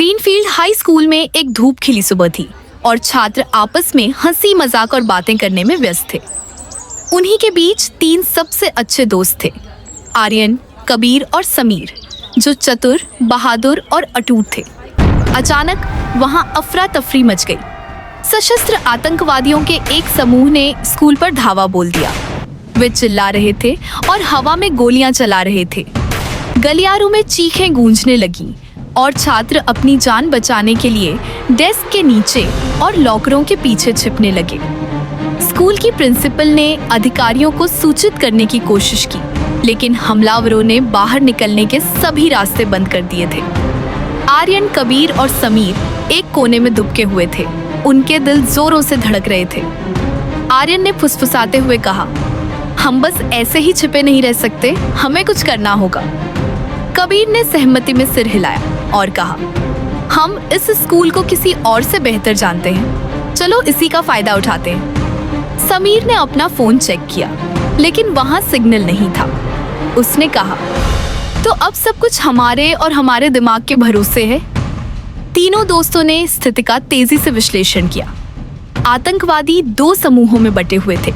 Greenfield high school में एक धूप खिली सुबह थी और छात्र आपस में हंसी मजाक और बातें करने में व्यस्त थे। उन्हीं के बीच तीन सबसे अच्छे दोस्त थे, आर्यन, कबीर और समीर, जो चतुर, बहादुर और अटूट थे। अचानक वहां अफरा तफरी मच गई। सशस्त्र आतंकवादियों के एक समूह ने स्कूल पर धावा बोल दिया। वे चिल्ला रहे थे और हवा में गोलियां चला रहे थे। गलियारों में चीखें गूंजने लगीं और छात्र अपनी जान बचाने के लिए डेस्क के नीचे और लॉकरों के पीछे छिपने लगे। स्कूल की प्रिंसिपल ने अधिकारियों को सूचित करने की कोशिश की, लेकिन हमलावरों ने बाहर निकलने के सभी रास्ते बंद कर दिए थे। आर्यन, कबीर और समीर एक कोने में दुबके हुए थे। उनके दिल जोरों से धड़क रहे थे। आर्यन ने फुसफुसाते हुए कहा, हम बस ऐसे ही छिपे नहीं रह सकते, हमें कुछ करना होगा। कबीर ने सहमति में सिर हिलाया और कहा, हम इस स्कूल को किसी और से बेहतर जानते हैं, चलो इसी का फायदा उठाते हैं। समीर ने अपना फोन चेक किया, लेकिन वहां सिग्नल नहीं था। उसने कहा, तो अब सब कुछ हमारे और हमारे दिमाग के भरोसे है। तीनों दोस्तों ने स्थिति का तेजी से विश्लेषण किया। आतंकवादी दो समूहों में बटे हुए थे।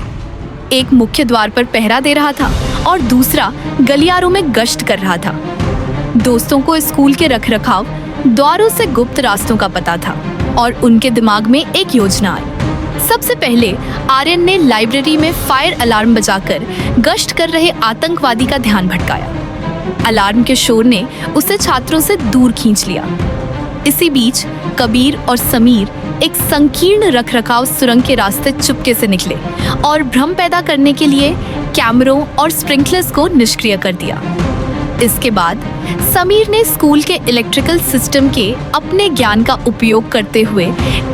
एक मुख्य द्वार पर पहरा दे रहा था और दूसरा गलियारों में गश्त कर रहा था। दोस्तों को स्कूल के रखरखाव, द्वारों से गुप्त रास्तों का पता था और उनके दिमाग में एक योजना आई। सबसे पहले आर्यन ने लाइब्रेरी में फायर अलार्म बजाकर गश्त कर रहे आतंकवादी का ध्यान भटकाया। अलार्म के शोर ने उसे छात्रों से दूर खींच लिया। इसी बीच कबीर और समीर एक संकीर्ण रखरखाव सुरंग के रास्ते चुपके से निकले और भ्रम पैदा करने के लिए कैमरों और स्प्रिंकलर्स को निष्क्रिय कर दिया। इसके बाद समीर ने स्कूल के इलेक्ट्रिकल सिस्टम के अपने ज्ञान का उपयोग करते हुए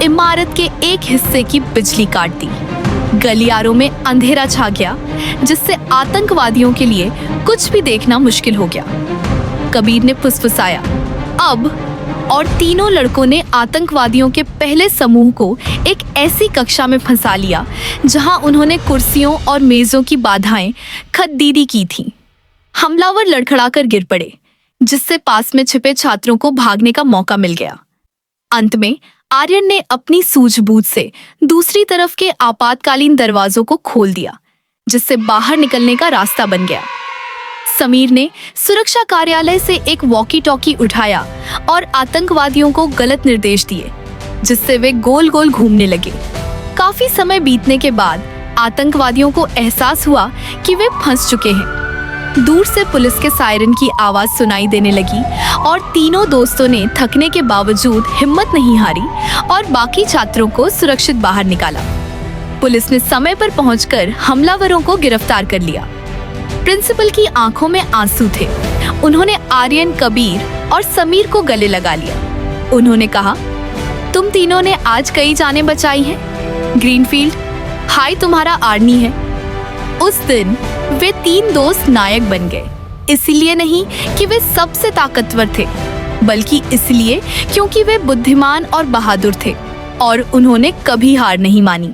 इमारत के एक हिस्से की बिजली काट दी। गलियारों में अंधेरा छा गया, जिससे आतंकवादियों के लिए कुछ भी देखना मुश्किल हो गया। कबीर ने फुसफुसाया, अब, और तीनों लड़कों ने आतंकवादियों के पहले समूह को एक ऐसी कक्षा में फंसा लिया जहां उन्होंने कुर्सियों और मेजों की बाधाएं खदीदी की थीं। हमलावर लड़खड़ाकर गिर पड़े, जिससे पास में छिपे छात्रों को भागने का मौका मिल गया। अंत में आर्यन ने अपनी सूझबूझ से दूसरी तरफ के आपातकालीन दरवाजों को खोल दिया, जिससे बाहर निकलने का रास्ता बन गया। समीर ने सुरक्षा कार्यालय से एक वॉकी टॉकी उठाया और आतंकवादियों को गलत निर्देश दिए, जिससे वे गोल गोल घूमने लगे। काफी समय बीतने के बाद आतंकवादियों को एहसास हुआ कि वे फंस चुके हैं। दूर से पुलिस के सायरन की आवाज सुनाई देने लगी और तीनों दोस्तों ने थकने के बावजूद हिम्मत नहीं हारी और बाकी छात्रों को सुरक्षित बाहर निकाला। पुलिस ने समय पर पहुंचकर हमलावरों को गिरफ्तार कर लिया। प्रिंसिपल की आंखों में आंसू थे। उन्होंने आर्यन, कबीर और समीर को गले लगा लिया। उन्होंने कहा, तुम तीनों ने आज कई जानें बचाई हैं। ग्रीनफील्ड हाई तुम्हारा आर्मी है। उस दिन वे तीन दोस्त नायक बन गए, इसलिए नहीं कि वे सबसे ताकतवर थे, बल्कि इसलिए क्योंकि वे बुद्धिमान और बहादुर थे और उन्होंने कभी हार नहीं मानी।